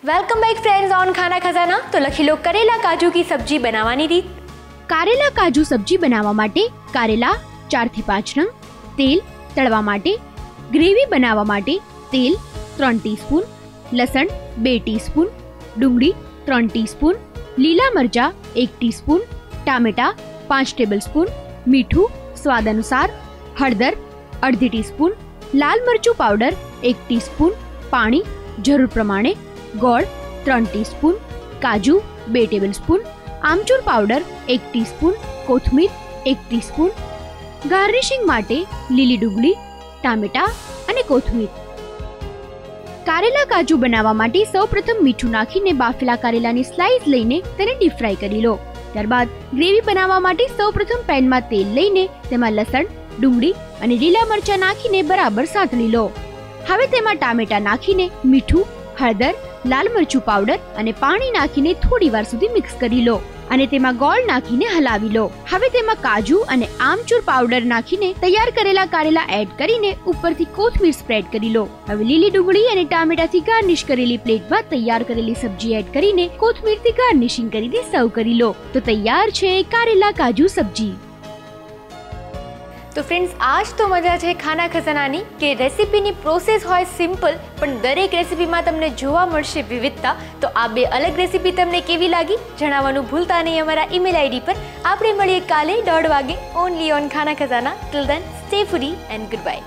Welcome back friends on Khana खजाना। तो लखी लो करेला काजू की सब्जी बनावानी રીત। કારેલા કાજુ સબ્જી બનાવવા માટે કારેલા 4 થી 5 નંગ, તેલ તળવા માટે, ગ્રેવી બનાવવા માટે તેલ 3 ટીસ્પૂન, લસણ 2 ટીસ્પૂન, ડુંગળી 3 ટીસ્પૂન, લીલા મરચા 1 ટીસ્પૂન, ટામેટા 5 ટેબલસ્પૂન, મીઠું સ્વાદ અનુસાર, હળદર અડધી ટીસ્પૂન, લાલ મરચું પાવડર 1 ટીસ્પૂન, પાણી જરૂર પ્રમાણે, ગોળ 3 ટીસ્પૂન, કાજુ 2 ટેબલસ્પૂન, આમચૂર પાવડર 1 ટીસ્પૂન, કોથમીર 1 ટીસ્પૂન, ગાર્નિશિંગ માટે લીલી ડુંગળી, ટામેટા અને કોથમીર। કારેલા કાજુ બનાવવા માટે સૌપ્રથમ મીઠું નાખીને બાફેલા કારેલાની સ્લાઇસ લઈને તેને ડીપ ફ્રાય કરી લો। ત્યારબાદ ગ્રેવી બનાવવા માટે સૌપ્રથમ પેનમાં તેલ લઈને તેમાં લસણ, ડુંગળી અને લીલા મરચા નાખીને બરાબર સાંતળી લો। હવે તેમાં ટામેટા નાખીને મીઠું, હળદર, લાલ મરચું પાવડર અને પાણી નાખીને થોડી વાર સુધી મિક્સ કરી લો અને તેમાં ગોળ નાખીને હલાવી લો। હવે તેમાં કાજુ અને આમચૂર પાવડર નાખીને તૈયાર કરેલા કારેલા એડ કરીને ઉપરથી કોથમીર સ્પ્રેડ કરી લો। હવે લીલી ડુંગળી અને ટામેટાથી ગાર્નિશ કરેલી પ્લેટમાં તૈયાર કરેલી સબ્જી એડ કરીને કોથમીરથી ગાર્નિશિંગ કરીને સર્વ કરી લો તો તૈયાર છે કારેલા કાજુ સબ્જી। तो फ्रेंड्स आज तो मजा है खाना खजानानी के रेसिपीनी प्रोसेस होय सिंपल पण दरेक रेसिपीमां तमने जोवा मळशे विविधता। तो आ बे अलग रेसिपी तमने केवी लागी जणाववानुं भूलता नहीं अमारा ईमेल आईडी पर। आपणे मळीए काले 1:30 वागे only on Khana Khazana. Till then stay foodie and good bye.